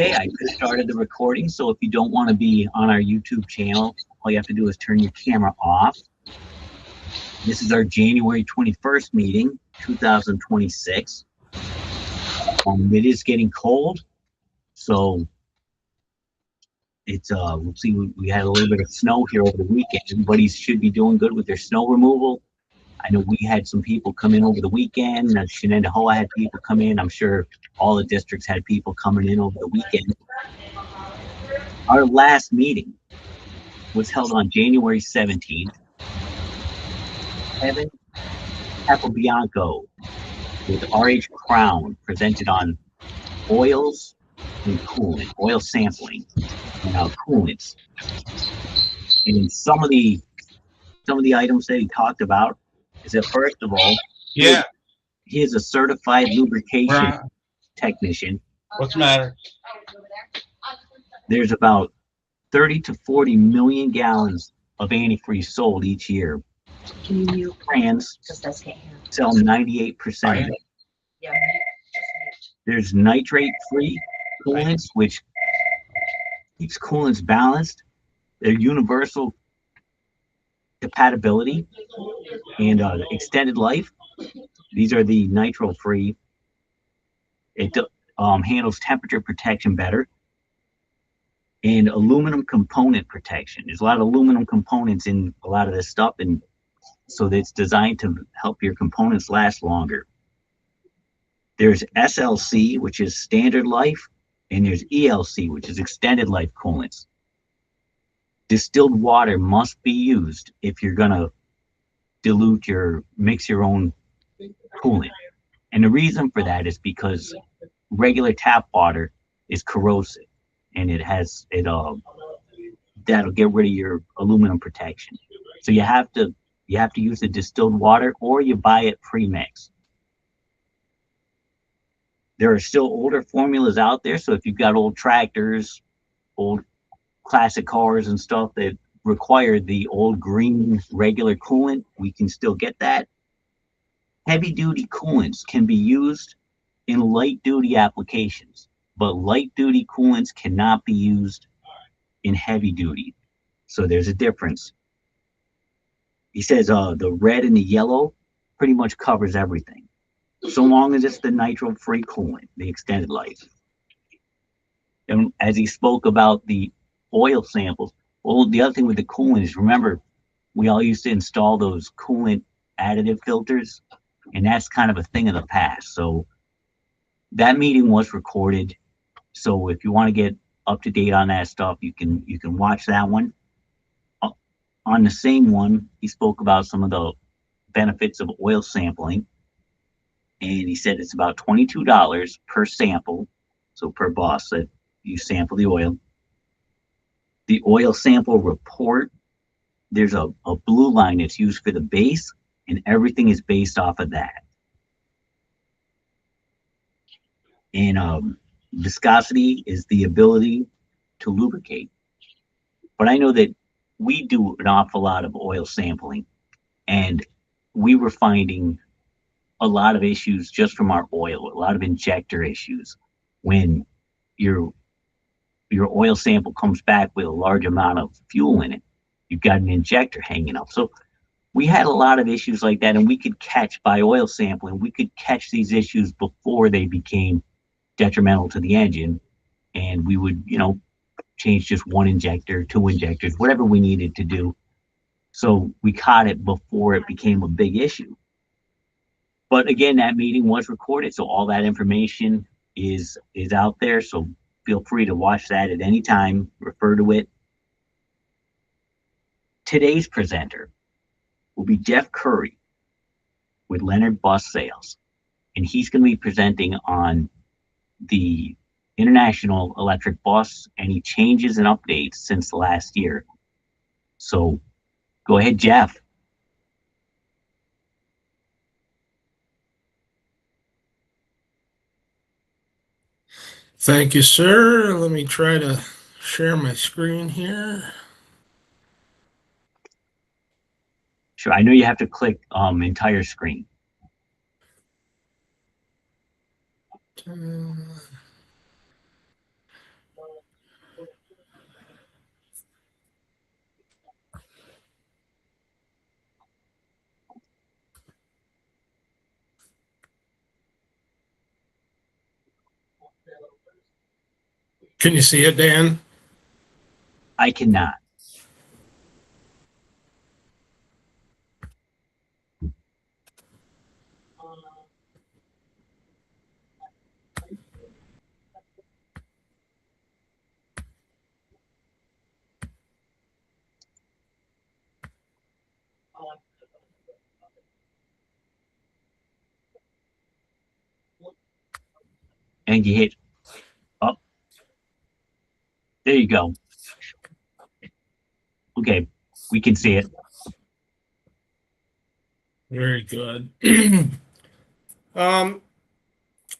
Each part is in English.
Hey, I just started the recording, so if you don't want to be on our YouTube channel, all you have to do is turn your camera off. This is our January 21st meeting, 2026. It is getting cold, so it's we'll see. We had a little bit of snow here over the weekend. Everybody should be doing good with their snow removal. I know we had some people come in over the weekend. Shenandoah had people come in. I'm sure all the districts had people coming in over the weekend. Our last meeting was held on January 17th. Kevin Capobianco with RH Crown presented on oils and coolant, oil sampling and coolants. And some of the items that he talked about is that first of all, Yeah. he is a certified lubrication Right. technician. What's the matter? There's about 30 to 40 million gallons of antifreeze sold each year. Can you mute? Brands Just us can't hear. sell 98% of it. Yeah. There's nitrate-free coolants, which keeps coolants balanced. They're universal compatibility and extended life. These are the nitro-free. It handles temperature protection better. And aluminum component protection. There's a lot of aluminum components in a lot of this stuff, and so it's designed to help your components last longer. There's SLC, which is standard life, and there's ELC, which is extended life coolants. Distilled water must be used if you're gonna mix your own coolant. And the reason for that is because regular tap water is corrosive, and that'll get rid of your aluminum protection. So you have to use the distilled water, or you buy it pre-mixed. There are still older formulas out there, so if you've got old tractors, old classic cars and stuff that require the old green regular coolant, we can still get that. Heavy duty coolants can be used in light duty applications, but light duty coolants cannot be used in heavy duty. So there's a difference. He says the red and the yellow pretty much covers everything, so long as it's the nitro-free coolant, the extended life. And as he spoke about the oil samples, well, the other thing with the coolant is, remember, we all used to install those coolant additive filters, and that's kind of a thing of the past. So that meeting was recorded. So if you want to get up to date on that stuff, you can watch that one. On the same one, he spoke about some of the benefits of oil sampling, and he said it's about $22 per sample, so per boss that you sample the oil. The oil sample report, there's a blue line that's used for the base, and everything is based off of that. And viscosity is the ability to lubricate. But I know that we do an awful lot of oil sampling, and we were finding a lot of issues just from our oil, a lot of injector issues. When your oil sample comes back with a large amount of fuel in it, you've got an injector hanging up. So we had a lot of issues like that, and we could catch, by oil sampling, we could catch these issues before they became detrimental to the engine, and we would, change just one injector, two injectors, whatever we needed to do. So we caught it before it became a big issue. But again, that meeting was recorded, so all that information is out there. So feel free to watch that at any time, refer to it. Today's presenter will be Jeff Curry with Leonard Bus Sales, and he's going to be presenting on the International Electric Bus, any changes and updates since last year. So go ahead, Jeff. Thank you, sir. Let me try to share my screen here. Sure, I know you have to click entire screen. Can you see it, Dan? I cannot. And you hit up. There you go. Okay, we can see it. Very good. um,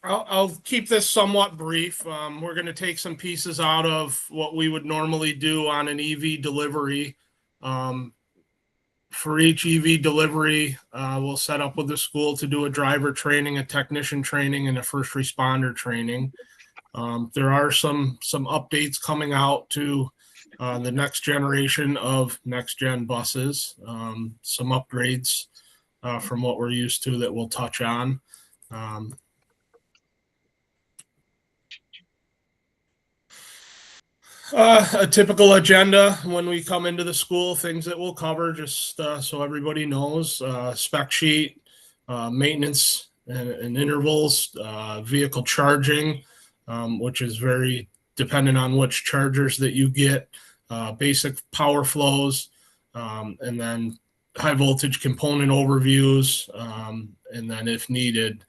I'll keep this somewhat brief. We're going to take some pieces out of what we would normally do on an EV delivery. For each EV delivery, we'll set up with the school to do a driver training, a technician training, and a first responder training. There are some updates coming out to the next generation of next gen buses, some upgrades from what we're used to that we'll touch on. A typical agenda when we come into the school, things that we'll cover, just so everybody knows: spec sheet, maintenance and intervals, vehicle charging, which is very dependent on which chargers that you get, basic power flows, and then high voltage component overviews, and then if needed,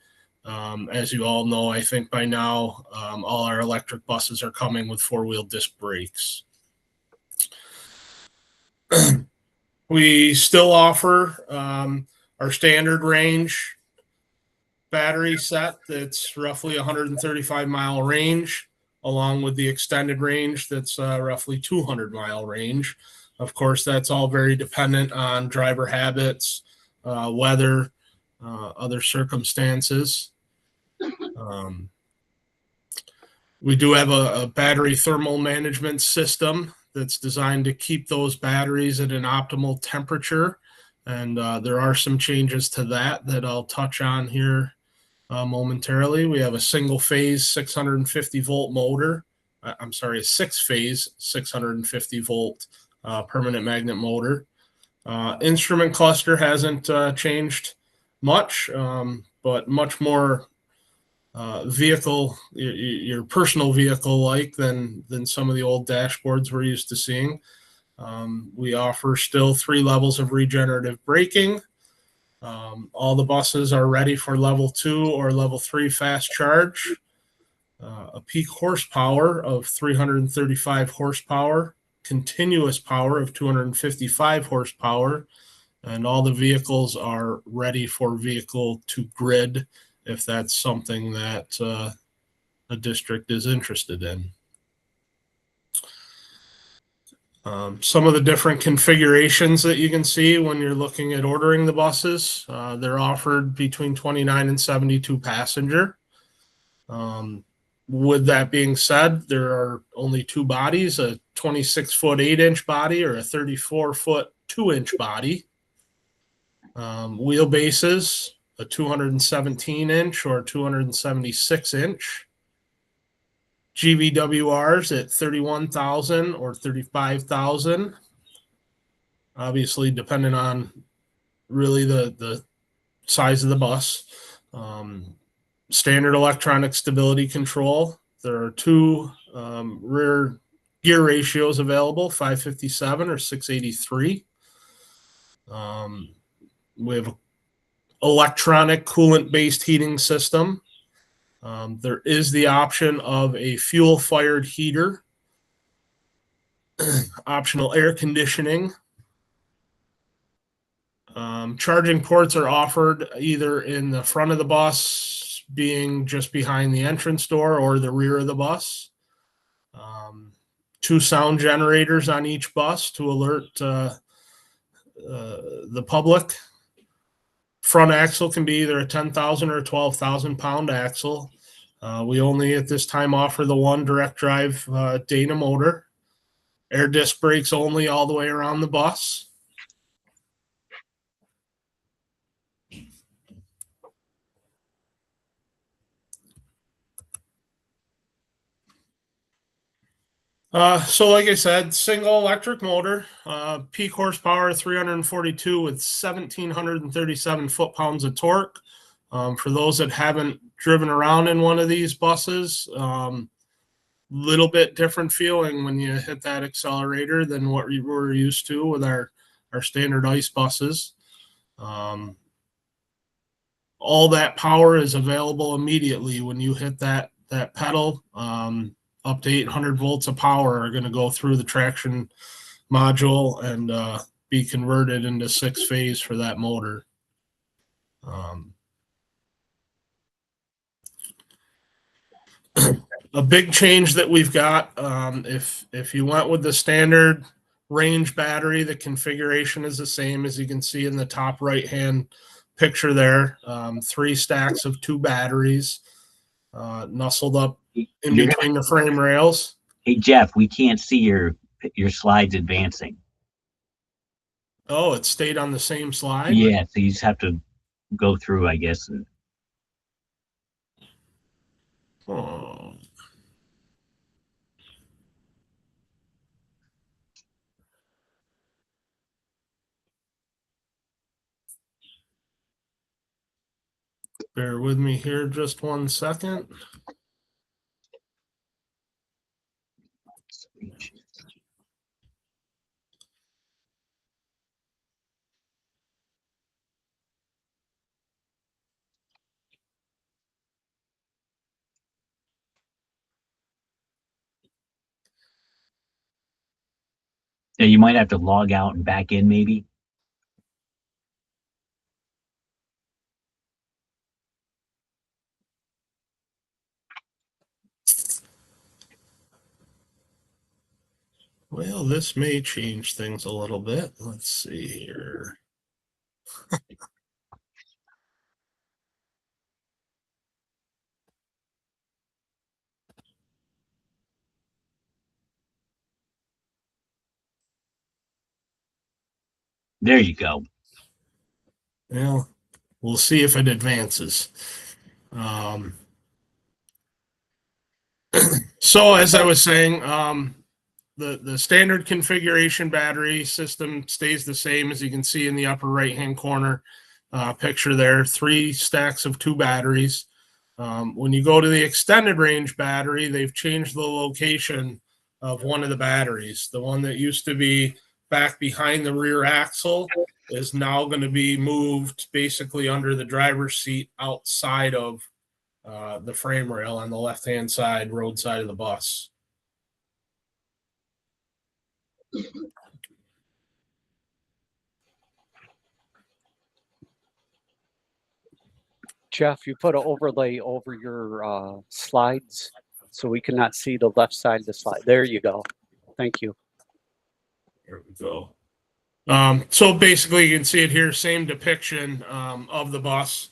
as you all know, I think by now, all our electric buses are coming with four-wheel disc brakes. We still offer our standard range battery set that's roughly 135-mile range, along with the extended range that's roughly 200-mile range. Of course, that's all very dependent on driver habits, weather, other circumstances. We do have a battery thermal management system that's designed to keep those batteries at an optimal temperature. And there are some changes to that I'll touch on here momentarily. We have a single phase 650 volt motor. I'm sorry, a 6-phase 650 volt permanent magnet motor. Instrument cluster hasn't changed much, but much more vehicle, your personal vehicle like than some of the old dashboards we're used to seeing. We offer still 3 levels of regenerative braking. All the buses are ready for level 2 or level 3 fast charge. A peak horsepower of 335 horsepower, continuous power of 255 horsepower, and all the vehicles are ready for vehicle to grid if that's something that a district is interested in. Some of the different configurations that you can see when you're looking at ordering the buses, they're offered between 29 and 72 passenger. With that being said, there are only 2 bodies, a 26-foot 8-inch body or a 34-foot 2-inch body. Wheelbases, a 217-inch or 276-inch. GVWRs at 31,000 or 35,000. Obviously, depending on really the size of the bus. Standard electronic stability control. There are 2 rear gear ratios available, 557 or 683. We have electronic coolant-based heating system. There is the option of a fuel-fired heater, optional air conditioning. Charging ports are offered either in the front of the bus, being just behind the entrance door, or the rear of the bus. 2 sound generators on each bus to alert the public. Front axle can be either a 10,000 or a 12,000 pound axle. We only at this time offer the 1 direct drive Dana motor. Air disc brakes only all the way around the bus. So like I said, single electric motor, peak horsepower 342 with 1,737 foot-pounds of torque. For those that haven't driven around in one of these buses, little bit different feeling when you hit that accelerator than what we were used to with our standard ICE buses. All that power is available immediately when you hit that pedal. Up to 800 volts of power are going to go through the traction module and be converted into 6-phase for that motor. A big change that we've got, if you went with the standard range battery, the configuration is the same as you can see in the top right hand picture there. 3 stacks of 2 batteries nestled up in between the frame rails. Hey Jeff, we can't see your slides advancing. Oh, it stayed on the same slide? Yeah, so you just have to go through, I guess. Oh. Bear with me here just 1 second. Yeah, you might have to log out and back in maybe. Well, this may change things a little bit. Let's see here. There you go. Well, we'll see if it advances. So as I was saying, the standard configuration battery system stays the same, as you can see in the upper right hand corner picture there. 3 stacks of 2 batteries. When you go to the extended range battery, they've changed the location of one of the batteries. The one that used to be back behind the rear axle is now going to be moved basically under the driver's seat outside of the frame rail on the left-hand side, road side of the bus. Jeff, you put an overlay over your slides so we cannot see the left side of the slide. There you go. Thank you. There we go. So basically, you can see it here, same depiction of the bus.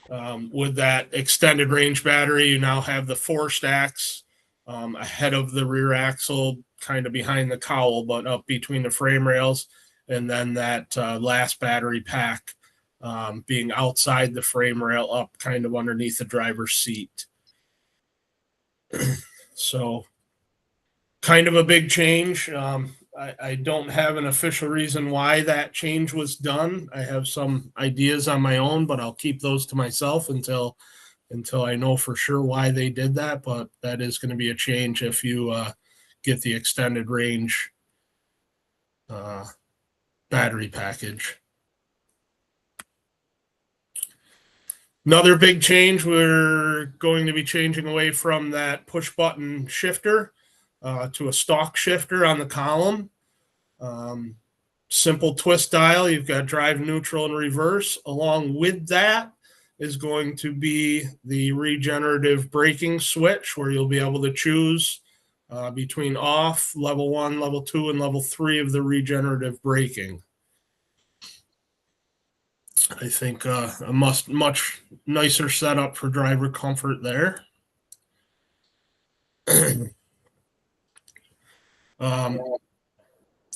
With that extended range battery, you now have the 4 stacks ahead of the rear axle, kind of behind the cowl, but up between the frame rails. And then that last battery pack being outside the frame rail, up kind of underneath the driver's seat. So kind of a big change. I don't have an official reason why that change was done. I have some ideas on my own, but I'll keep those to myself until I know for sure why they did that. But that is going to be a change if you get the extended range battery package. Another big change, we're going to be changing away from that push button shifter to a stalk shifter on the column. Simple twist dial. You've got drive, neutral, and reverse. Along with that is going to be the regenerative braking switch, where you'll be able to choose between off, level 1, level 2, and level 3 of the regenerative braking. I think a much nicer setup for driver comfort there.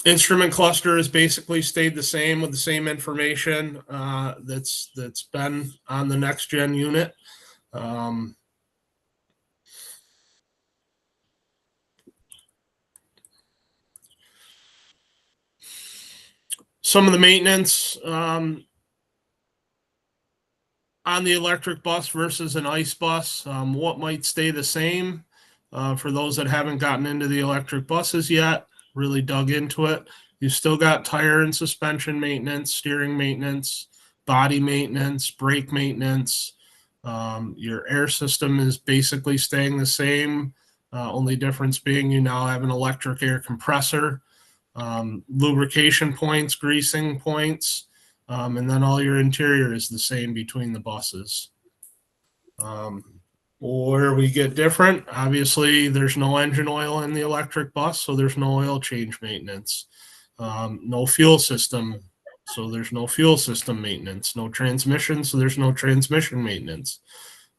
Instrument cluster has basically stayed the same with the same information that's been on the next gen unit. Some of the maintenance on the electric bus versus an ICE bus, what might stay the same for those that haven't gotten into the electric buses yet, really dug into it. You still got tire and suspension maintenance, steering maintenance, body maintenance, brake maintenance. Your air system is basically staying the same. Only difference being you now have an electric air compressor, lubrication points, greasing points, and then all your interior is the same between the buses. Where we get different, obviously there's no engine oil in the electric bus, so there's no oil change maintenance. No fuel system, so there's no fuel system maintenance. No transmission, so there's no transmission maintenance.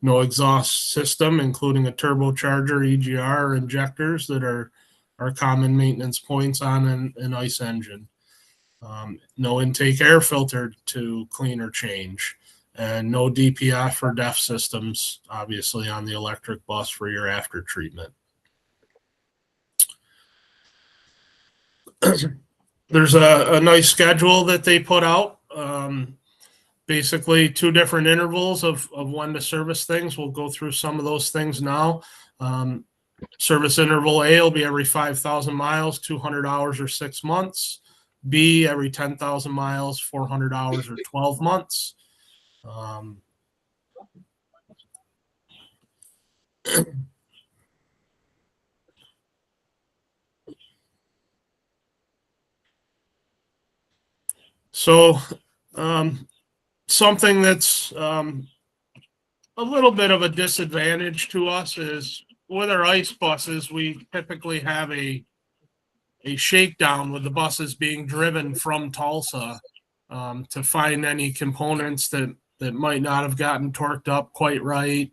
No exhaust system, including a turbocharger, EGR, or injectors that are common maintenance points on an ICE engine. No intake air filter to clean or change. And no DPF or DEF systems, obviously, on the electric bus for your after treatment. There's a nice schedule that they put out. Basically, 2 different intervals of when to service things. We'll go through some of those things now. Service interval A will be every 5,000 miles, 200 hours or 6 months. B, every 10,000 miles, 400 hours or 12 months. So something that's a little bit of a disadvantage to us is with our ICE buses, we typically have a shakedown with the buses being driven from Tulsa to find any components that might not have gotten torqued up quite right,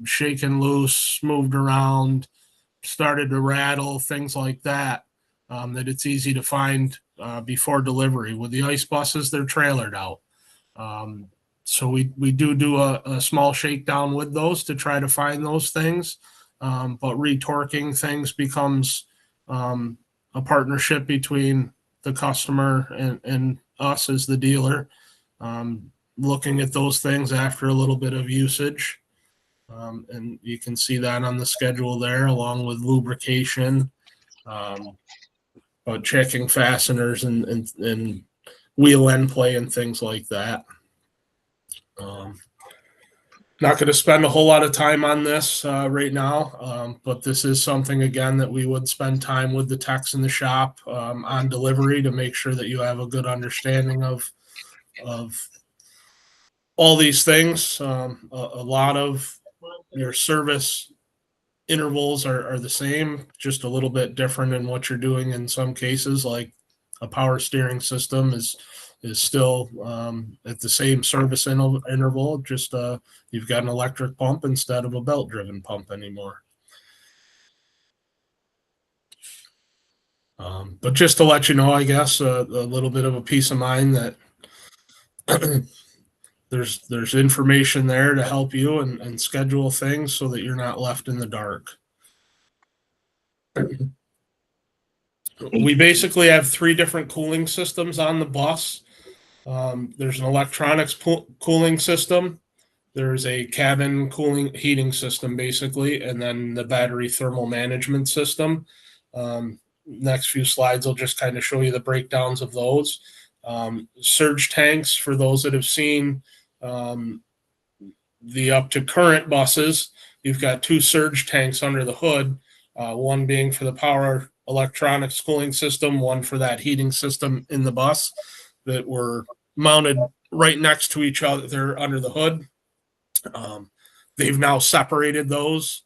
shaken loose, moved around, started to rattle, things like that, that it's easy to find before delivery. With the ICE buses, they're trailered out. So we do a small shakedown with those to try to find those things, but retorquing things becomes a partnership between the customer and us as the dealer, looking at those things after a little bit of usage. And you can see that on the schedule there, along with lubrication, but checking fasteners and wheel end play and things like that. Not going to spend a whole lot of time on this right now, but this is something, again, that we would spend time with the techs in the shop on delivery to make sure that you have a good understanding of all these things. A lot of your service intervals are the same, just a little bit different in what you're doing in some cases, like a power steering system is still at the same service interval, just you've got an electric pump instead of a belt-driven pump anymore. But just to let you know, I guess, a little bit of a peace of mind that there's information there to help you and schedule things so that you're not left in the dark. We basically have 3 different cooling systems on the bus. There's an electronics cooling system. There's a cabin cooling heating system, basically, and then the battery thermal management system. Next few slides will just kind of show you the breakdowns of those. Surge tanks, for those that have seen the up to current buses, you've got 2 surge tanks under the hood, one being for the power electronics cooling system, one for that heating system in the bus, that were mounted right next to each other. They're under the hood. They've now separated those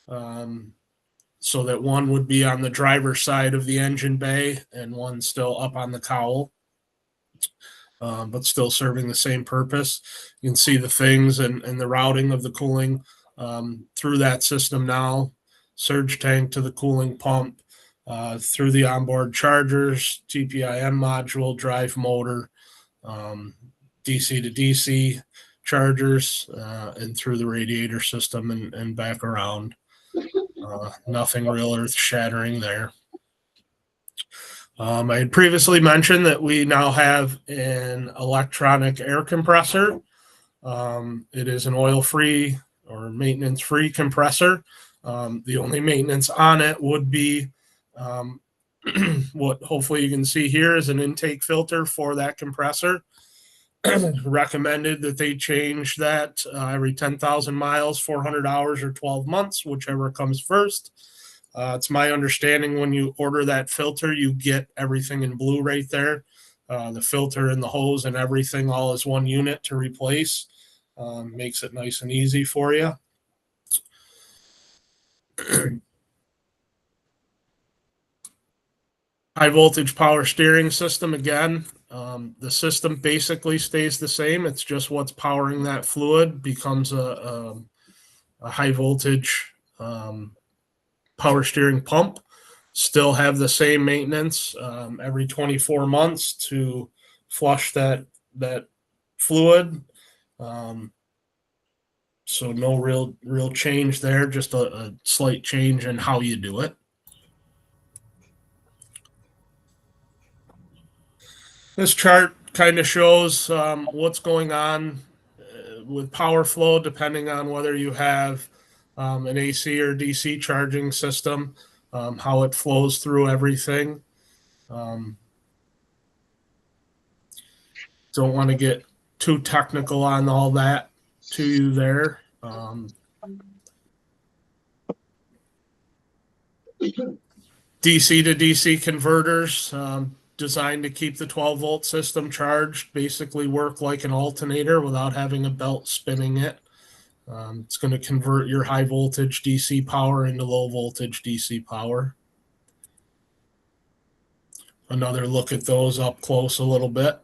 so that one would be on the driver's side of the engine bay and one still up on the cowl, but still serving the same purpose. You can see the things and the routing of the cooling through that system now. Surge tank to the cooling pump, through the onboard chargers, TPIM module, drive motor, DC to DC chargers, and through the radiator system and back around. Nothing real earth shattering there. I had previously mentioned that we now have an electronic air compressor. It is an oil-free or maintenance-free compressor. The only maintenance on it would be what hopefully you can see here is an intake filter for that compressor. Recommended that they change that every 10,000 miles, 400 hours, or 12 months, whichever comes first. It's my understanding when you order that filter, you get everything in blue right there. The filter and the hose and everything all as one unit to replace. Makes it nice and easy for you. High voltage power steering system again. The system basically stays the same. It's just what's powering that fluid becomes a high voltage power steering pump. Still have the same maintenance every 24 months to flush that fluid. So no real change there, just a slight change in how you do it. This chart kind of shows what's going on with power flow, depending on whether you have an AC or DC charging system, how it flows through everything. Don't want to get too technical on all that to you there. DC to DC converters designed to keep the 12-volt system charged, basically work like an alternator without having a belt spinning it. It's going to convert your high voltage DC power into low voltage DC power. Another look at those up close a little bit.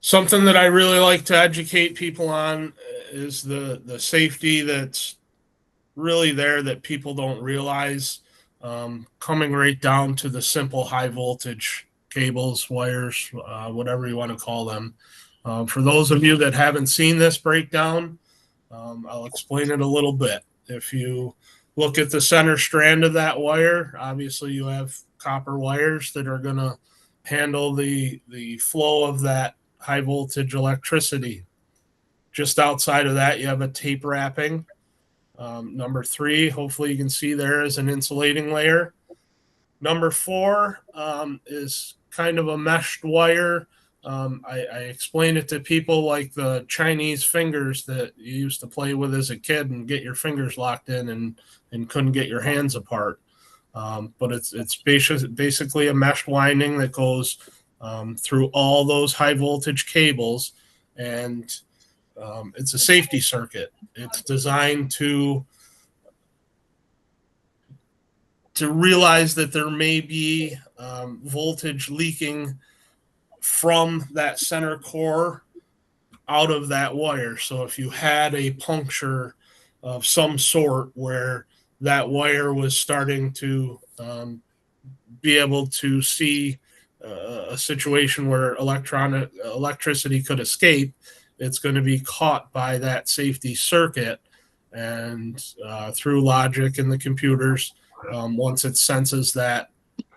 Something that I really like to educate people on is the safety that's really there that people don't realize, coming right down to the simple high voltage cables, wires, whatever you want to call them. For those of you that haven't seen this breakdown, I'll explain it a little bit. If you look at the center strand of that wire, obviously you have copper wires that are going to handle the flow of that high voltage electricity. Just outside of that, you have a tape wrapping. Number 3, hopefully you can see there is an insulating layer. Number 4 is kind of a meshed wire. I explain it to people like the Chinese fingers that you used to play with as a kid and get your fingers locked in and couldn't get your hands apart. But it's basically a meshed winding that goes through all those high voltage cables, and it's a safety circuit. It's designed to realize that there may be voltage leaking from that center core out of that wire. So if you had a puncture of some sort where that wire was starting to be able to see a situation where electricity could escape, it's going to be caught by that safety circuit. And through logic in the computers, once it senses that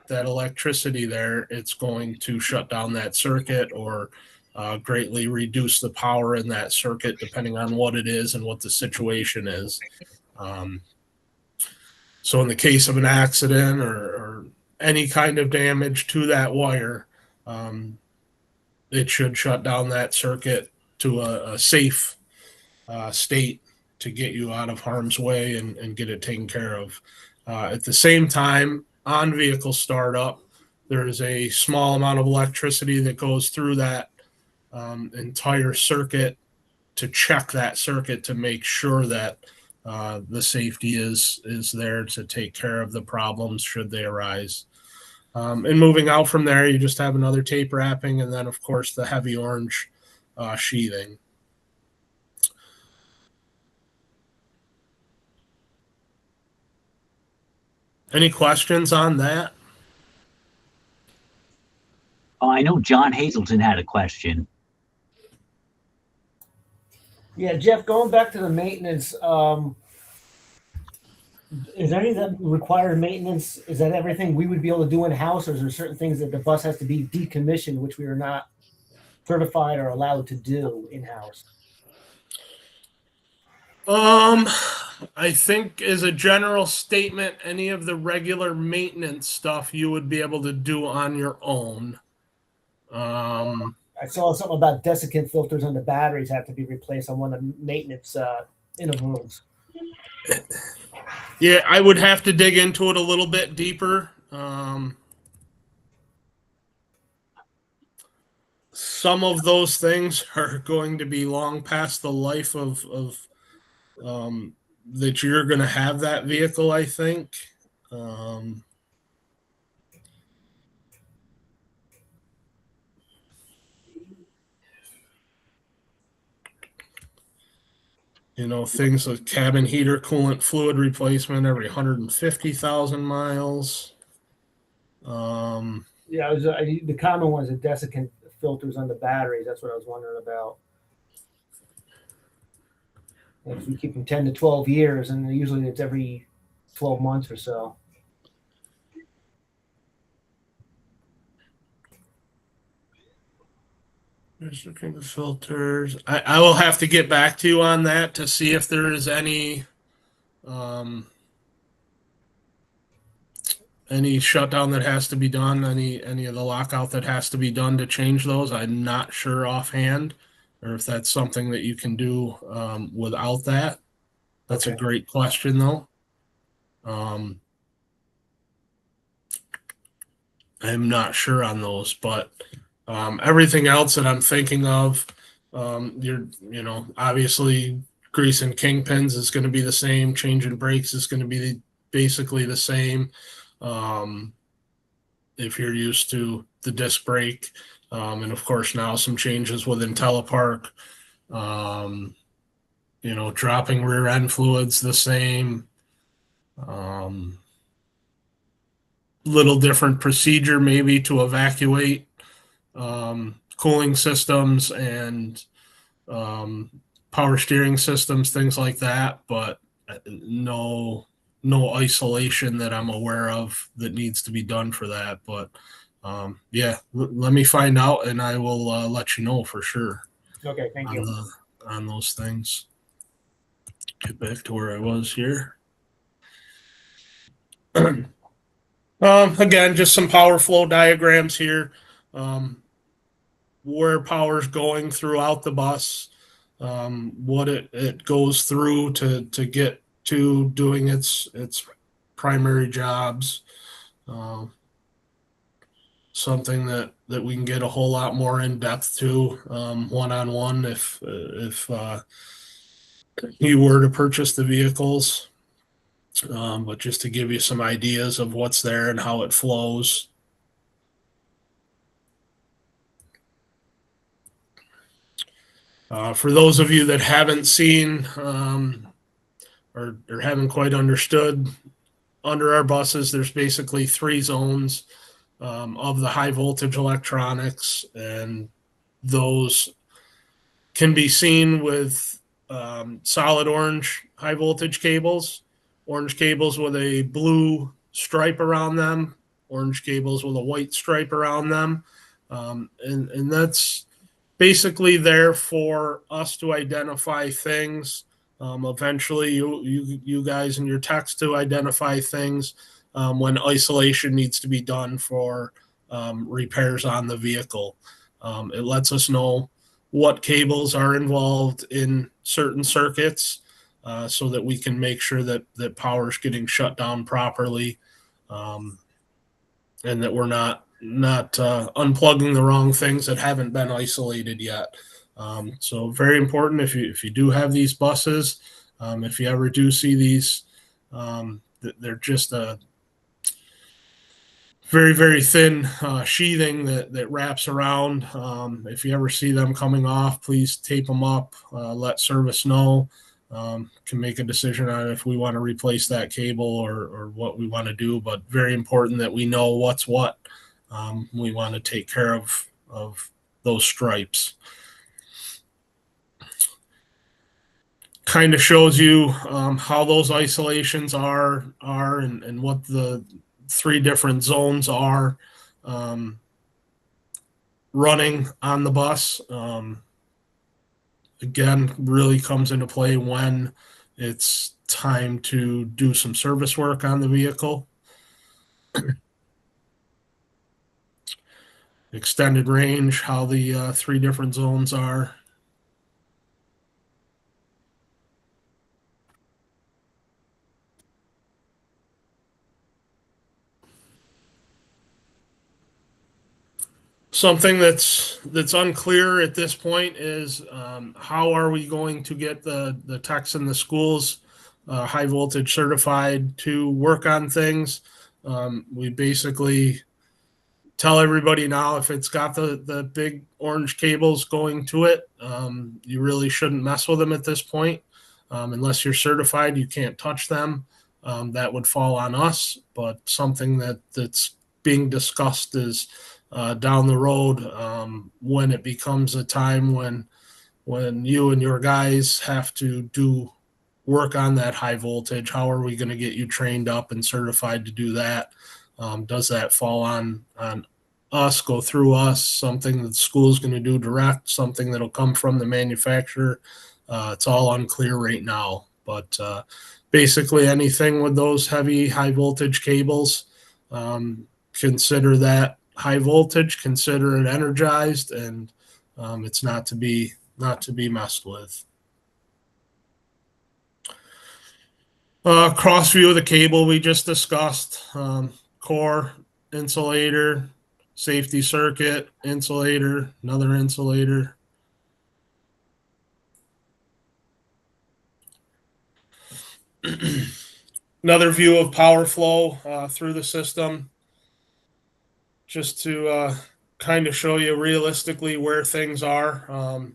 electricity there, it's going to shut down that circuit or greatly reduce the power in that circuit, depending on what it is and what the situation is. So in the case of an accident or any kind of damage to that wire, it should shut down that circuit to a safe state to get you out of harm's way and get it taken care of. At the same time, on vehicle startup, there is a small amount of electricity that goes through that entire circuit to check that circuit to make sure that the safety is there to take care of the problems should they arise. And moving out from there, you just have another tape wrapping, and then, of course, the heavy orange sheathing. Any questions on that? Oh, I know John Hazelton had a question. Yeah, Jeff, going back to the maintenance, is there any that require maintenance? Is that everything we would be able to do in house, or is there certain things that the bus has to be decommissioned, which we are not certified or allowed to do in house? I think as a general statement, any of the regular maintenance stuff you would be able to do on your own. I saw something about desiccant filters on the batteries have to be replaced on one of the maintenance intervals. Yeah, I would have to dig into it a little bit deeper. Some of those things are going to be long past the life of that you're going to have that vehicle, I think. You know, things like cabin heater, coolant fluid replacement every 150,000 miles. Yeah, the common ones are desiccant filters on the batteries. That's what I was wondering about. And if we keep them 10 to 12 years, and usually it's every 12 months or so. Just looking at filters. I will have to get back to you on that to see if there is any shutdown that has to be done, any of the lockout that has to be done to change those. I'm not sure offhand, or if that's something that you can do without that. That's Okay. a great question, though. I'm not sure on those, but everything else that I'm thinking of, obviously greasing kingpins is going to be the same. Changing brakes is going to be basically the same. If you're used to the disc brake, and of course now some changes with IntelliPark, dropping rear end fluids the same. Little different procedure maybe to evacuate cooling systems and power steering systems, things like that, but no isolation that I'm aware of that needs to be done for that. But let me find out, and I will let you know for sure. Okay, thank you. On those things. Get back to where I was here. Again, just some power flow diagrams here. Where power's going throughout the bus, what it goes through to get to doing its primary jobs. Something that we can get a whole lot more in depth to one-on-one if you were to purchase the vehicles. But just to give you some ideas of what's there and how it flows. For those of you that haven't seen or haven't quite understood, under our buses, there's basically 3 zones of the high voltage electronics, and those can be seen with solid orange high voltage cables, orange cables with a blue stripe around them, orange cables with a white stripe around them. And that's basically there for us to identify things. Eventually, you guys and your techs to identify things when isolation needs to be done for repairs on the vehicle. It lets us know what cables are involved in certain circuits, so that we can make sure that power is getting shut down properly, and that we're not unplugging the wrong things that haven't been isolated yet. So very important if you do have these buses, if you ever do see these, they're just a very, very thin sheathing that wraps around. If you ever see them coming off, please tape them up, let service know. Can make a decision on if we want to replace that cable or what we want to do, but very important that we know what's what we want to take care of those stripes. Kind of shows you how those isolations are and what the 3 different zones are running on the bus. Again, really comes into play when it's time to do some service work on the vehicle. Extended range, how the 3 different zones are. Something that's unclear at this point is how are we going to get the techs in the schools high voltage certified to work on things. We basically tell everybody now, if it's got the big orange cables going to it, you really shouldn't mess with them at this point. Unless you're certified, you can't touch them. That would fall on us, but something that's being discussed is down the road, when it becomes a time when you and your guys have to do work on that high voltage, how are we going to get you trained up and certified to do that? Does that fall on us, go through us, something that the school is going to do direct, something that'll come from the manufacturer? It's all unclear right now, but basically anything with those heavy high voltage cables, consider that high voltage, consider it energized, and it's not to be messed with. Cross view of the cable we just discussed, core, insulator, safety circuit, insulator, another insulator. Another view of power flow through the system, just to kind of show you realistically where things are.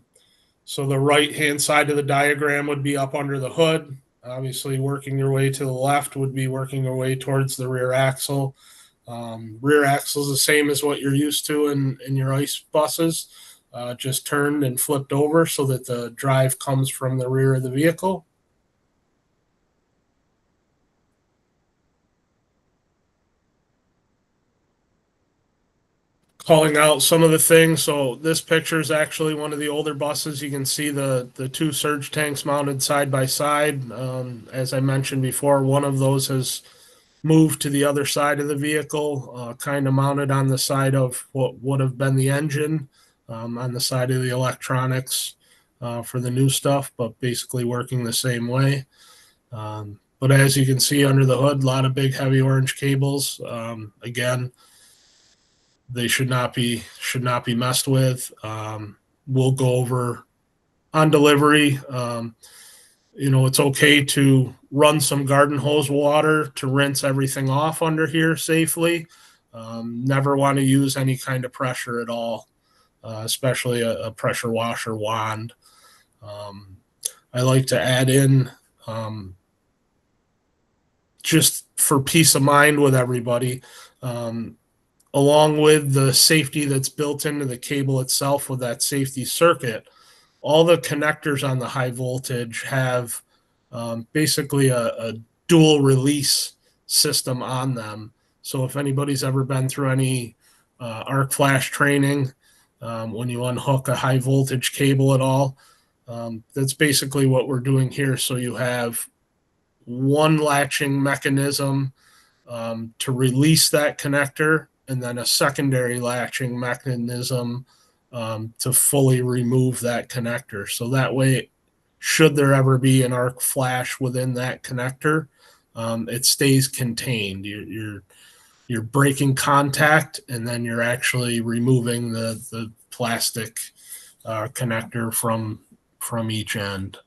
So the right-hand side of the diagram would be up under the hood. Obviously, working your way to the left would be working your way towards the rear axle. Rear axle is the same as what you're used to in your ICE buses, just turned and flipped over so that the drive comes from the rear of the vehicle. Calling out some of the things. So this picture is actually one of the older buses. You can see the 2 surge tanks mounted side by side. As I mentioned before, one of those has moved to the other side of the vehicle, kind of mounted on the side of what would have been the engine, on the side of the electronics for the new stuff, but basically working the same way. But as you can see under the hood, a lot of big heavy orange cables. Again, they should not be messed with. We'll go over on delivery. It's okay to run some garden hose water to rinse everything off under here safely. Never want to use any kind of pressure at all, especially a pressure washer wand. I like to add in, just for peace of mind with everybody, along with the safety that's built into the cable itself with that safety circuit, all the connectors on the high voltage have basically a dual release system on them. So if anybody's ever been through any arc flash training, when you unhook a high voltage cable at all, that's basically what we're doing here. So you have one latching mechanism to release that connector, and then a secondary latching mechanism to fully remove that connector. So that way, should there ever be an arc flash within that connector, it stays contained. You're breaking contact, and then you're actually removing the plastic connector from each end.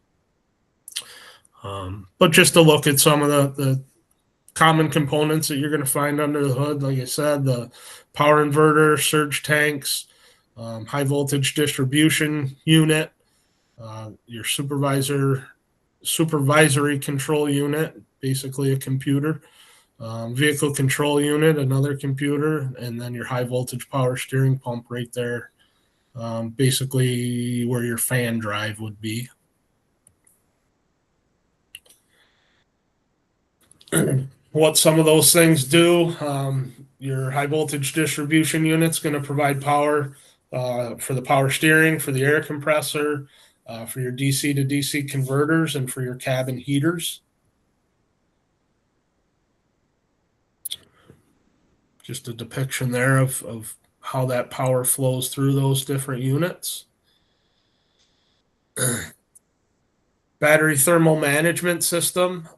But just to look at some of the common components that you're going to find under the hood, like I said, the power inverter, surge tanks, high voltage distribution unit, your supervisory control unit, basically a computer, Vehicle control unit, another computer, and then your high voltage power steering pump right there. Basically where your fan drive would be. What some of those things do, your high voltage distribution unit's going to provide power for the power steering, for the air compressor, for your DC to DC converters, and for your cabin heaters. Just a depiction there of how that power flows through those different units. Battery thermal management system.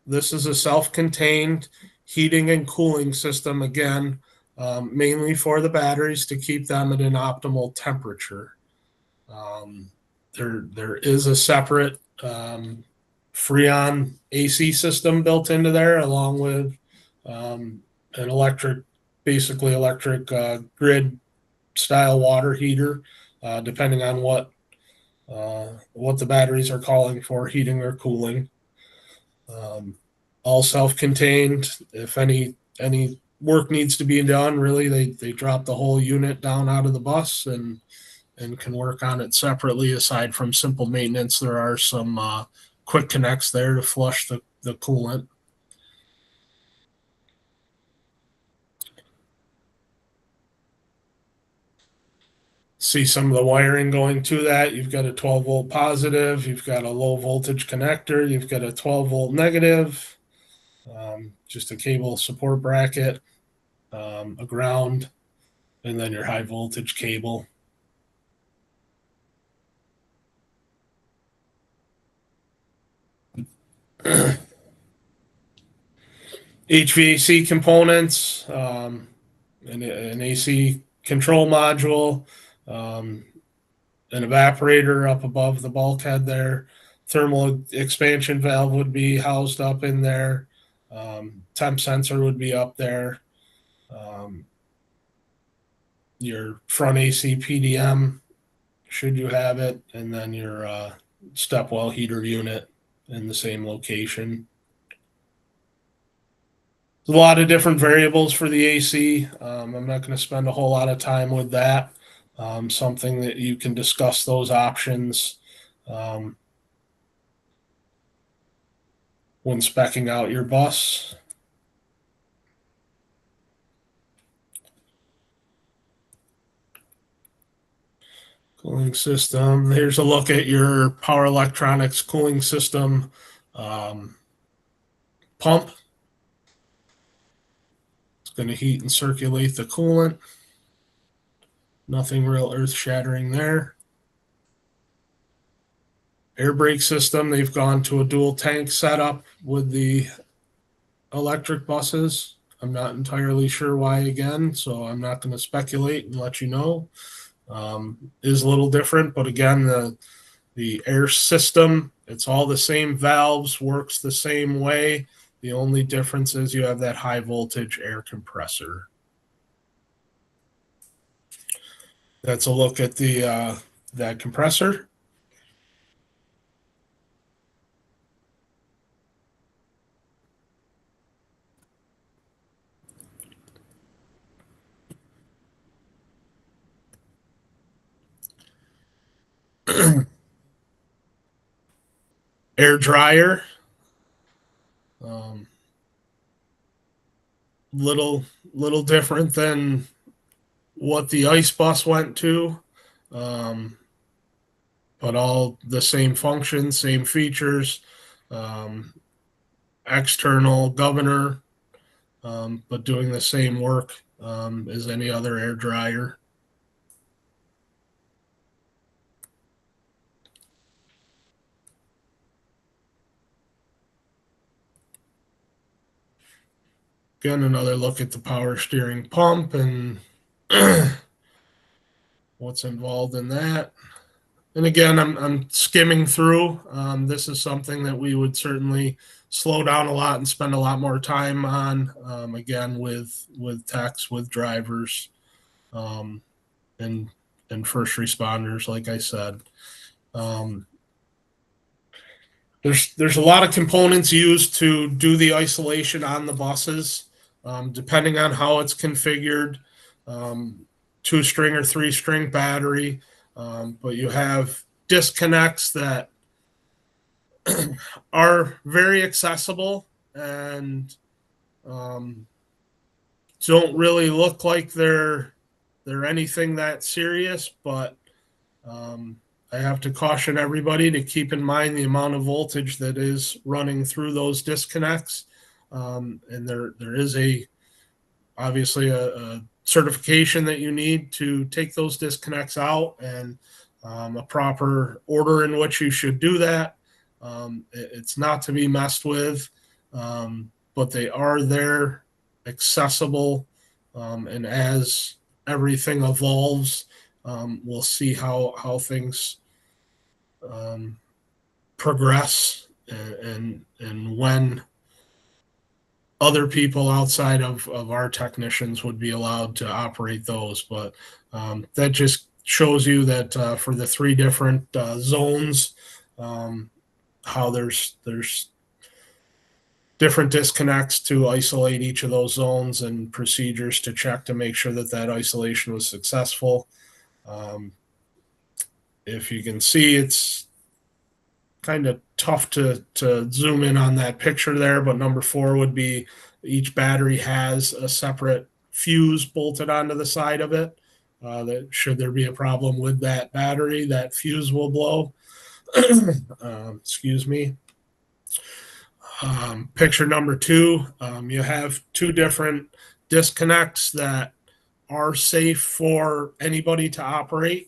This is a self-contained heating and cooling system, again, mainly for the batteries to keep them at an optimal temperature. There is a separate Freon AC system built into there, along with an electric grid style water heater, depending on what the batteries are calling for, heating or cooling. All self-contained. If any work needs to be done, really, they drop the whole unit down out of the bus and can work on it separately. Aside from simple maintenance, there are some quick connects there to flush the coolant. See some of the wiring going to that. You've got a 12 volt positive, you've got a low voltage connector, you've got a 12 volt negative, just a cable support bracket, a ground, and then your high voltage cable. HVAC components, an AC control module, an evaporator up above the bulkhead there. Thermal expansion valve would be housed up in there. Temp sensor would be up there. Your front AC PDM, should you have it, and then your stepwell heater unit in the same location. There's a lot of different variables for the AC. I'm not going to spend a whole lot of time with that. Something that you can discuss those options when speccing out your bus. Cooling system. Here's a look at your power electronics cooling system pump. It's going to heat and circulate the coolant. Nothing real earth-shattering there. Air brake system, they've gone to a dual tank setup with the electric buses. I'm not entirely sure why, again, so I'm not going to speculate and let you know. Is a little different, but again, the air system, it's all the same valves, works the same way. The only difference is you have that high voltage air compressor. That's a look at that compressor. Air dryer. Little different than what the ice bus went to, but all the same functions, same features, external governor, but doing the same work as any other air dryer. Again, another look at the power steering pump and what's involved in that. And again, I'm skimming through. This is something that we would certainly slow down a lot and spend a lot more time on. Again, with techs, with drivers, and first responders, like I said. There's a lot of components used to do the isolation on the buses, depending on how it's configured. 2-string or 3-string battery, but you have disconnects that are very accessible and don't really look like they're anything that serious, but I have to caution everybody to keep in mind the amount of voltage that is running through those disconnects. And there is obviously a certification that you need to take those disconnects out, and a proper order in which you should do that. It's not to be messed with, but they are there, accessible, and as everything evolves, we'll see how things progress, and when other people outside of our technicians would be allowed to operate those. But that just shows you that for the 3 different zones, how there's different disconnects to isolate each of those zones, and procedures to check to make sure that isolation was successful. If you can see, it's kind of tough to zoom in on that picture there, but number 4 would be each battery has a separate fuse bolted onto the side of it, that should there be a problem with that battery, that fuse will blow. Excuse me. Picture number 2, you have 2 different disconnects that are safe for anybody to operate.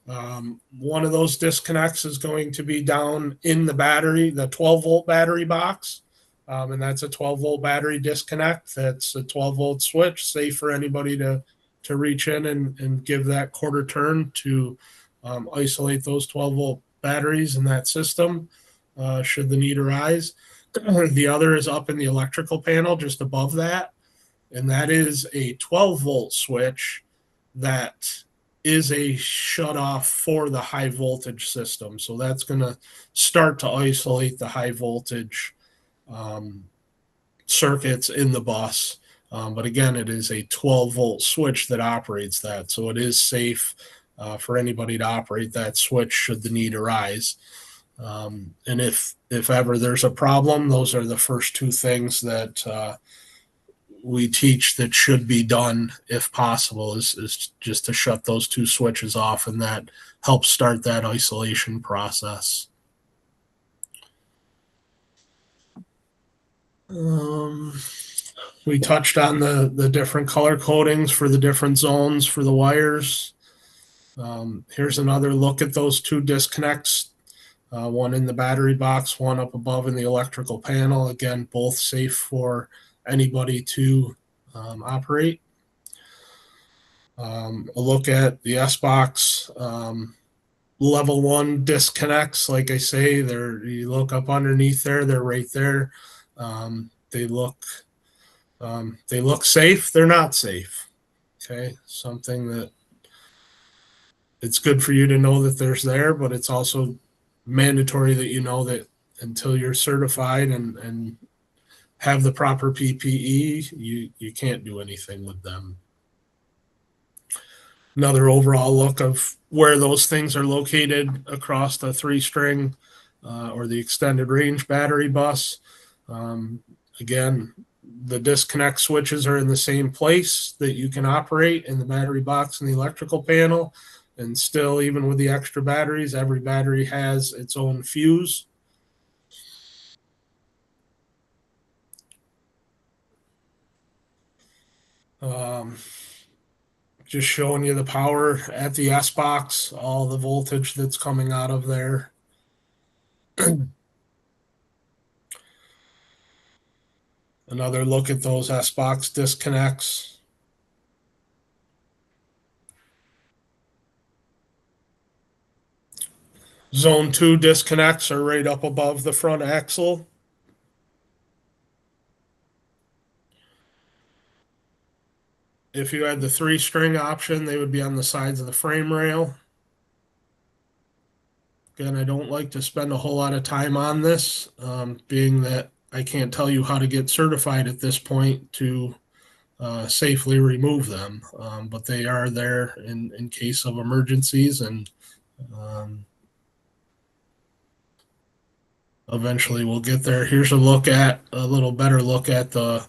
One of those disconnects is going to be down in the battery, the 12-volt battery box, and that's a 12-volt battery disconnect. That's a 12-volt switch, safe for anybody to reach in and give that quarter turn to isolate those 12-volt batteries in that system, should the need arise. The other is up in the electrical panel just above that, and that is a 12-volt switch that is a shut off for the high voltage system. So that's going to start to isolate the high voltage circuits in the bus. But again, it is a 12-volt switch that operates that. So it is safe for anybody to operate that switch should the need arise. And if ever there's a problem, those are the first 2 things that we teach that should be done if possible, is just to shut those 2 switches off, and that helps start that isolation process. We touched on the different color codings for the different zones for the wires. Here's another look at those 2 disconnects, one in the battery box, one up above in the electrical panel. Again, both safe for anybody to operate. A look at the S-Box level 1 disconnects. Like I say, you look up underneath there, they're right there. They look safe. They're not safe. Okay, something that it's good for you to know that there's there, but it's also mandatory that you know that until you're certified and have the proper PPE, you can't do anything with them. Another overall look of where those things are located across the 3-string or the extended range battery bus. Again, the disconnect switches are in the same place that you can operate in the battery box and the electrical panel. And still, even with the extra batteries, every battery has its own fuse. Just showing you the power at the S-Box, all the voltage that's coming out of there. Another look at those S-Box disconnects. Zone 2 disconnects are right up above the front axle. If you had the 3-string option, they would be on the sides of the frame rail. Again, I don't like to spend a whole lot of time on this, being that I can't tell you how to get certified at this point to safely remove them. But they are there in case of emergencies, and eventually we'll get there. Here's a little better look at the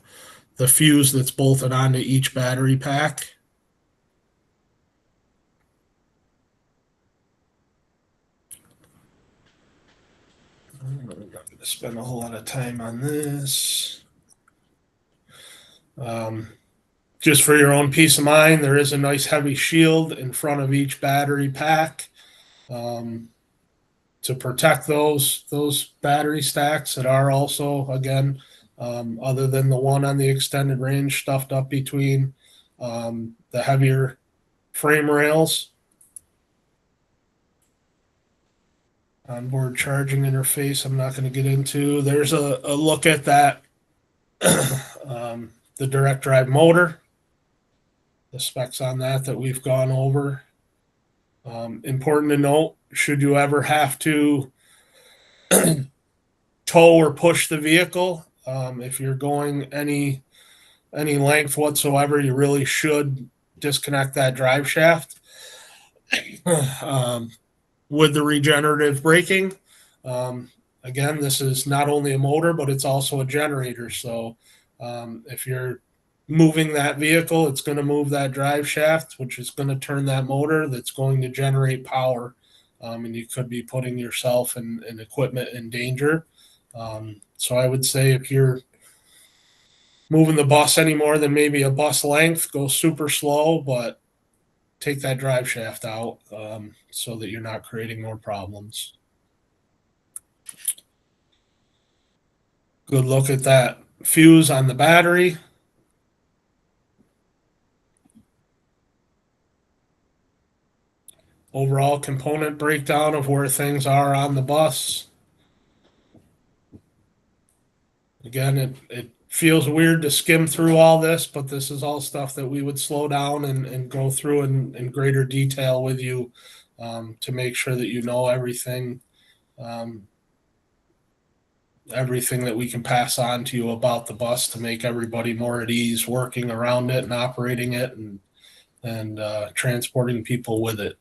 fuse that's bolted onto each battery pack. I'm not going to spend a whole lot of time on this. Just for your own peace of mind, there is a nice heavy shield in front of each battery pack to protect those battery stacks that are also, again, other than the one on the extended range stuffed up between the heavier frame rails. Onboard charging interface, I'm not going to get into. There's a look at that, the direct drive motor, the specs on that we've gone over. Important to note, should you ever have to tow or push the vehicle, if you're going any length whatsoever, you really should disconnect that drive shaft. With the regenerative braking, again, this is not only a motor, but it's also a generator. So if you're moving that vehicle, it's going to move that drive shaft, which is going to turn that motor that's going to generate power. And you could be putting yourself and equipment in danger. So I would say if you're moving the bus any more than maybe a bus length, go super slow, but take that drive shaft out so that you're not creating more problems. Good look at that fuse on the battery. Overall component breakdown of where things are on the bus. Again, it feels weird to skim through all this, but this is all stuff that we would slow down and go through in greater detail with you to make sure that you know everything, everything that we can pass on to you about the bus to make everybody more at ease working around it and operating it and transporting people with it.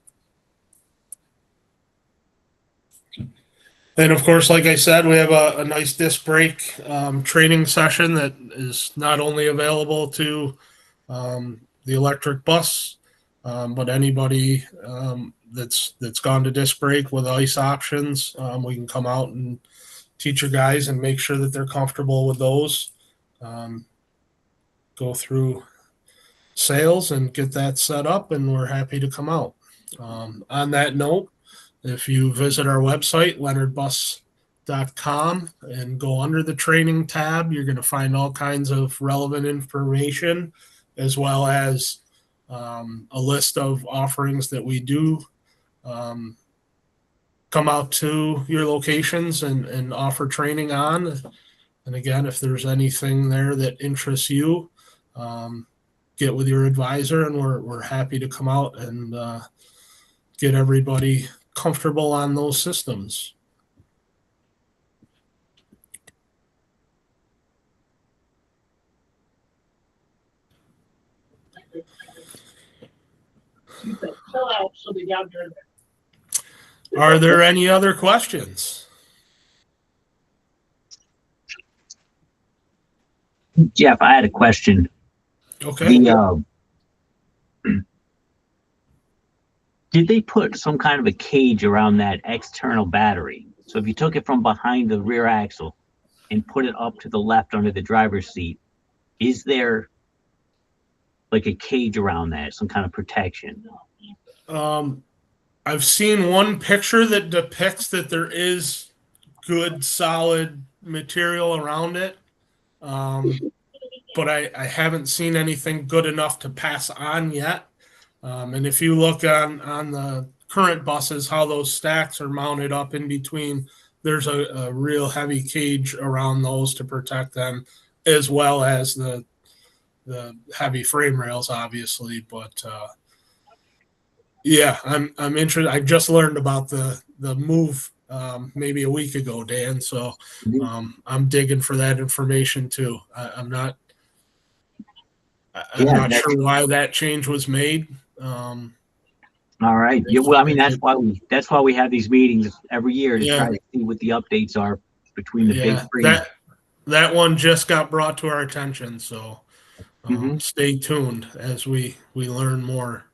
And of course, like I said, we have a nice disc brake training session that is not only available to the electric bus, but anybody that's gone to disc brake with ICE options. We can come out and teach your guys and make sure that they're comfortable with those. Go through sales and get that set up, and we're happy to come out. On that note, if you visit our website, leonardbus.com, and go under the training tab, you're going to find all kinds of relevant information, as well as a list of offerings that we do come out to your locations and offer training on. And again, if there's anything there that interests you, get with your advisor, and we're happy to come out and get everybody comfortable on those systems. Are there any other questions? Jeff, I had a question. Okay. Did they put some kind of a cage around that external battery? So if you took it from behind the rear axle and put it up to the left under the driver's seat, is there like a cage around that, some kind of protection? I've seen one picture that depicts that there is good, solid material around it. But I haven't seen anything good enough to pass on yet. And if you look on the current buses, how those stacks are mounted up in between, there's a real heavy cage around those to protect them, as well as the heavy frame rails, obviously. But yeah, I'm interested. I just learned about the the move maybe a week ago, Dan. So Mhm. I'm digging for that information too. I'm not Yeah, that's sure why that change was made. all right. Yeah, well, I mean, If it- that's why we have these meetings every year to yeah, try to see what the updates are between the big yeah, three. that one just got brought to our attention. So Mhm. stay tuned as we learn more.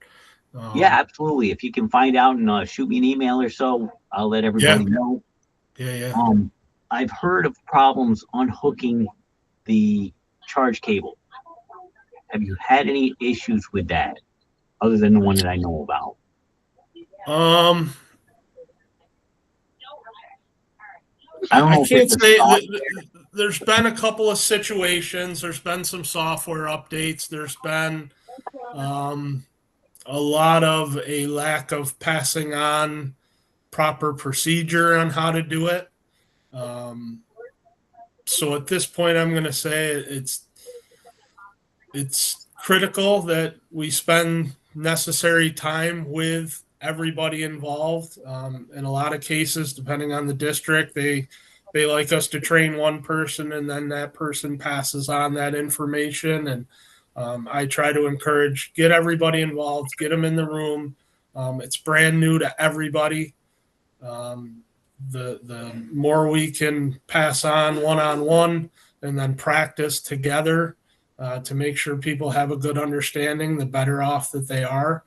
Yeah, Um, absolutely. If you can find out and shoot me an email or so, I'll let yeah, everybody know. yeah. Um, I've heard of problems unhooking the charge cable. Have you had any issues with that, other than the one that I know about? Um, I don't I know if can't it's a say soft. there's been a couple of situations. There's been some software updates. There's been um, a lot of a lack of passing on proper procedure on how to do it. Um, so at this point, I'm going to say it's critical that we spend necessary time with everybody involved. In a lot of cases, depending on the district, they like us to train one person, and then that person passes on that information. And I try to encourage get everybody involved, get them in the room. It's brand new to everybody. Um, the more we can pass on one, and then practice together to make sure people have a good understanding, the better off that they are.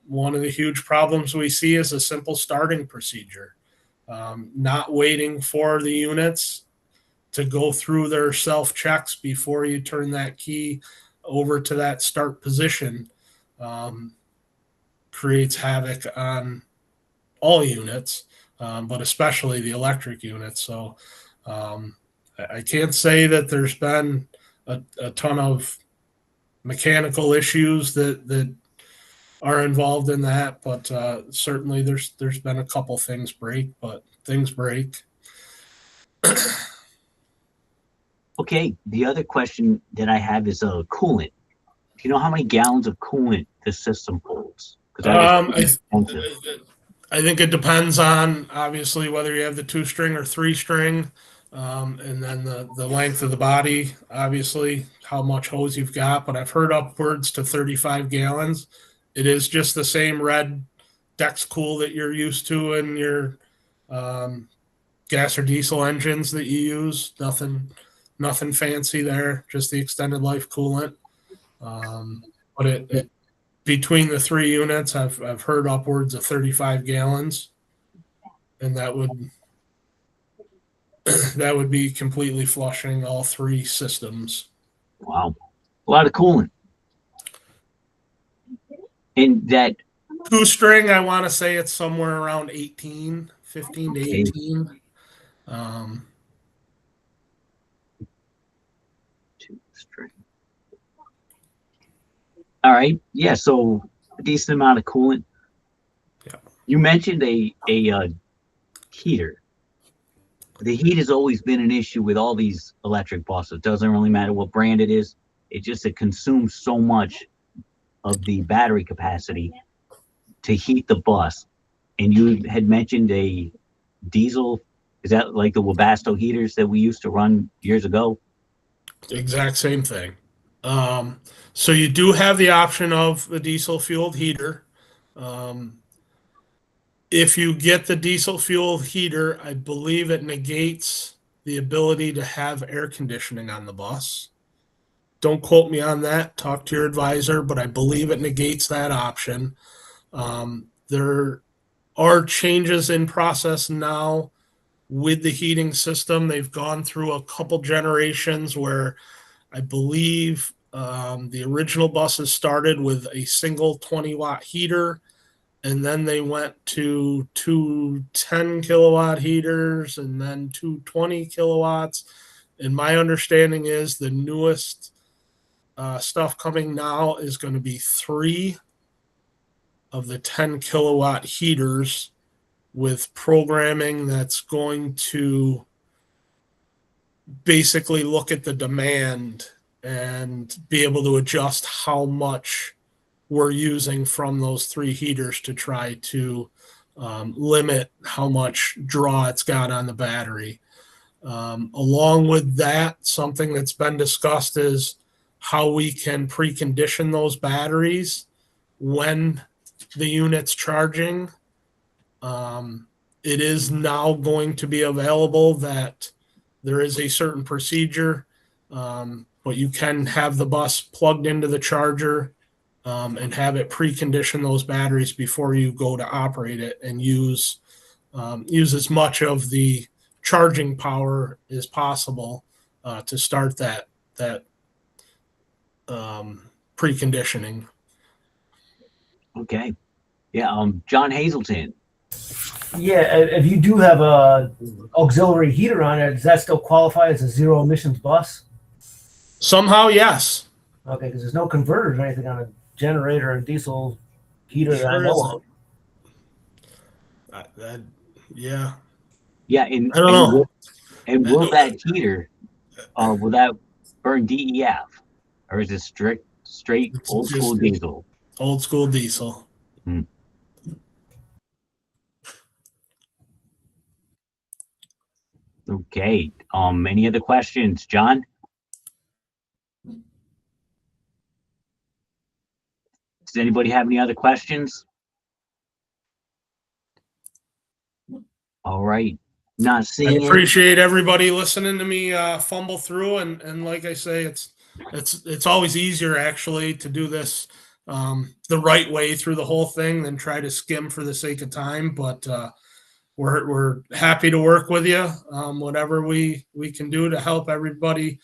One of the huge problems we see is a simple starting procedure, not waiting for the units to go through their self checks before you turn that key over to that start position. Um, Creates havoc on all units, but especially the electric units. So I can't say that there's been a ton of mechanical issues that are involved in that, but certainly there's been a couple things break, but things break. Okay, the other question that I have is coolant. Do you know how many gallons of coolant the system holds? Because that is Um, pretty I expensive. I think it depends on obviously whether you have the 2 string or 3 string, and then the length of the body, obviously how much hose you've got. But I've heard upwards to 35 gallons. It is just the same red Dex Cool that you're used to in your um, gas or diesel engines that you use. Nothing fancy there. Just the extended life coolant. But it between the 3 units, I've heard upwards of 35 gallons, and that would be completely flushing all 3 systems. Wow, a lot of coolant. And that 2 string, I want to say it's somewhere around 15 to okay, 18. Um, 2 string. All right, yeah. So a decent amount of coolant. Yeah. You mentioned a heater. The heat has always been an issue with all these electric buses. It doesn't really matter what brand it is. It consumes so much of the battery capacity to heat the bus. And you had mentioned a diesel. Is that like the Webasto heaters that we used to run years ago? Exact same thing. So you do have the option of the diesel fueled heater. Um, if you get the diesel fuel heater, I believe it negates the ability to have air conditioning on the bus. Don't quote me on that. Talk to your advisor, but I believe it negates that option. There are changes in process now with the heating system. They've gone through a couple generations where I believe the original buses started with a single 20-watt heater, and then they went to 2 10-kilowatt heaters and then 2 20 kilowatts. And my understanding is the newest stuff coming now is going to be 3 of the 10-kilowatt heaters with programming that's going to basically look at the demand and be able to adjust how much we're using from those 3 heaters to try to limit how much draw it's got on the battery. Along with that, something that's been discussed is how we can precondition those batteries when the unit's charging. It is now going to be available that there is a certain procedure, but you can have the bus plugged into the charger and have it precondition those batteries before you go to operate it, and use as much of the charging power as possible to start that preconditioning. Okay. Yeah. John Hazelton. Yeah, if you do have a auxiliary heater on it, does that still qualify as a zero emissions bus? Somehow, yes. Okay, because there's no converters or anything on a generator or diesel heater that I Sure know of. Yeah. Yeah. And, I don't know. will that heater, will that burn DEF, or is it straight It's old school just diesel? Old school diesel. Okay. Any other questions, John? Does anybody have any other questions? All right. Not I seeing it. appreciate everybody listening to me fumble through, and like I say, it's always easier actually to do this the right way through the whole thing than try to skim for the sake of time. But we're happy to work with you. Whatever we can do to help everybody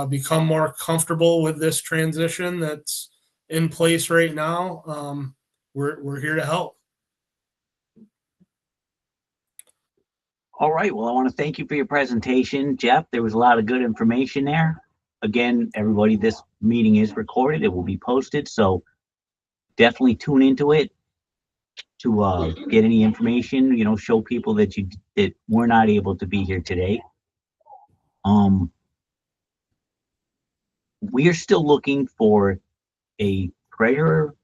become more comfortable with this transition that's in place right now. We're here to help. All right. Well, I want to thank you for your presentation, Jeff. There was a lot of good information there. Again, everybody, this meeting is recorded. It will be posted. So definitely tune into it to get any information, show people that that we're not able to be here today. We are still looking for a treasurer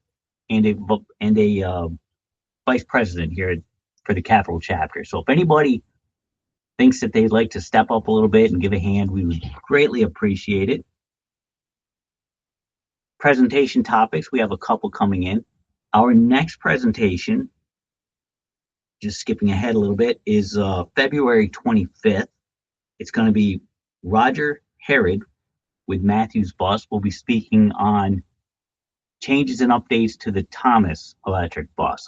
and a vice president here for the Capital chapter. So if anybody thinks that they'd like to step up a little bit and give a hand, we would greatly appreciate it. Presentation topics, we have a couple coming in. Our next presentation, just skipping ahead a little bit, is February 25th. It's going to be Roger Herod with Matthews Bus. We'll be speaking on changes and updates to the Thomas electric bus.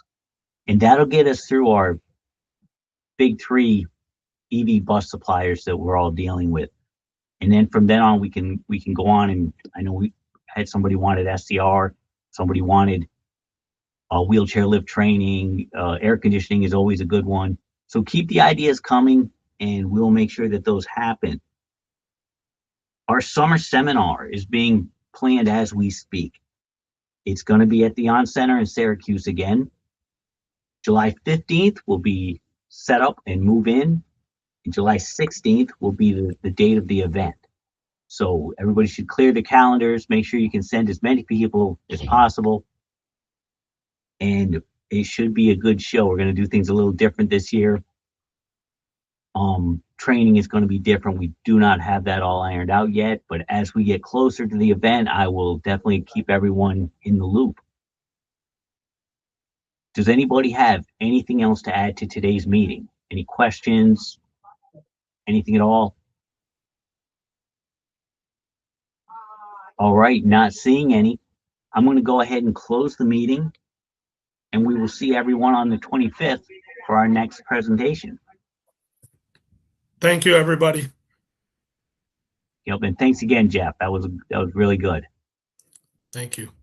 And that'll get us through our big three EV bus suppliers that we're all dealing with. And then from then on, we can go on, and I know we had somebody wanted SCR, somebody wanted wheelchair lift training, air conditioning is always a good one. So keep the ideas coming, and we'll make sure that those happen. Our summer seminar is being planned as we speak. It's going to be at the On Center in Syracuse again. July 15th will be set up and move in. And July 16th will be the date of the event. So everybody should clear the calendars. Make sure you can send as many people as possible. And it should be a good show. We're going to do things a little different this year. Training is going to be different. We do not have that all ironed out yet, but as we get closer to the event, I will definitely keep everyone in the loop. Does anybody have anything else to add to today's meeting? Any questions? Anything at all? All right, not seeing any. I'm going to go ahead and close the meeting, and we will see everyone on the 25th for our next presentation. Thank you, everybody. Yep, and thanks again, Jeff. That was really good. Thank you.